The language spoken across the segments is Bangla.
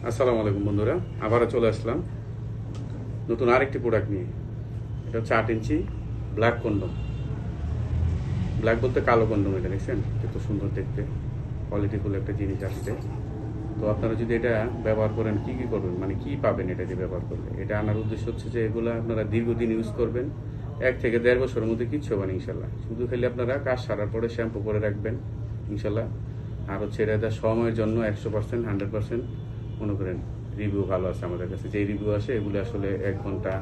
আসসালামু আলাইকুম বন্ধুরা, আবারও চলে আসলাম নতুন আরেকটি প্রোডাক্ট নিয়ে। এটা হচ্ছে 8 ইঞ্চি ব্ল্যাক কন্ডম। ব্ল্যাক বলতে কালো কন্ডম। এটা দেখছেন কত সুন্দর দেখতে, কোয়ালিটিফুল একটা জিনিস আসছে। তো আপনারা যদি এটা ব্যবহার করেন কি কি করবেন, মানে কি পাবেন এটা দিয়ে ব্যবহার করলে? এটা আনার উদ্দেশ্য হচ্ছে যে এগুলো আপনারা দীর্ঘদিন ইউজ করবেন, 1 থেকে 1.5 বছরের মধ্যে কিচ্ছু হবে না ইনশাল্লাহ। শুধু খালি আপনারা কাজ সারার পরে শ্যাম্পু করে রাখবেন ইনশাল্লাহ। আর হচ্ছে এটা সময়ের জন্য 100%, 100% মনে করেন রিভিউ ভালো আছে আমাদের কাছে। যে রিভিউ আসে এগুলো আসলে 1 ঘন্টা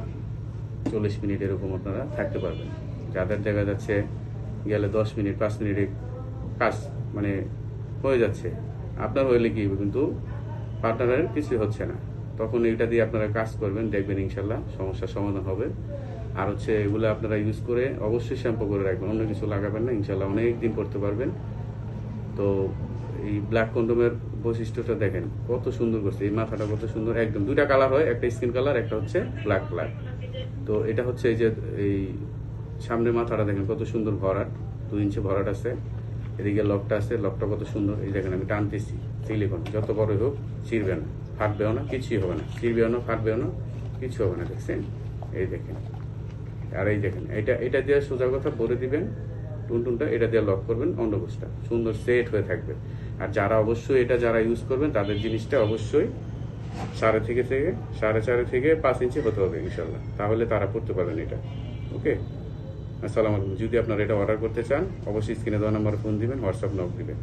40 মিনিট এরকম আপনারা থাকতে পারবেন। যাদের দেখা যাচ্ছে গেলে 10 মিনিট 5 মিনিটে কাজ মানে হয়ে যাচ্ছে, আপনার হইলে কি কিন্তু পার্টনারের কিছু হচ্ছে না, তখন এটা দিয়ে আপনারা কাজ করবেন, দেখবেন ইনশাল্লাহ সমস্যার সমাধান হবে। আর হচ্ছে এগুলো আপনারা ইউজ করে অবশ্যই শ্যাম্পু করে রাখবেন, অন্য কিছু লাগাবেন না, ইনশাল্লাহ অনেক দিন করতে পারবেন। তো এই ব্ল্যাক কন্ডোমের বৈশিষ্ট্যটা দেখেন কত সুন্দর করছে, এই মাথাটা কত সুন্দর, একদম দুইটা কালার হয়, একটা স্কিন কালার, একটা হচ্ছে ব্ল্যাক কালার। তো এটা হচ্ছে এই যে এই সামনের মাথাটা দেখেন কত সুন্দর ভরাট, 2 ইঞ্চি ভরাট আছে। এদিকে লকটা আছে, লকটা কত সুন্দর, এই দেখেন আমি টানতেছি, সিলিকন যত বড়ই হোক ছিঁড়বে না, ফাটবেও না, কিছুই হবে না, ছিঁড়বেও না, ফাটবেও না, কিছু হবে না। দেখছেন, এই দেখেন। আর এই দেখেন এটা এটা দিয়ে সোজা কথা ভরে দিবেন টুনটুনটা, এটা দিয়ে লক করবেন, অন্ডকোষটা সুন্দর সেট হয়ে থাকবে। আর যারা অবশ্যই এটা যারা ইউজ করবেন তাদের জিনিসটা অবশ্যই 4.5 থেকে 5 ইঞ্চি হতে হবে ইনশাল্লাহ, তাহলে তারা পড়তে পারবেন এটা। ওকে, আসসালামু আলাইকুম। যদি আপনারা এটা অর্ডার করতে চান অবশ্যই স্ক্রিনে দেওয়া নাম্বারে ফোন দিবেন, হোয়াটসঅ্যাপ নক দিবেন।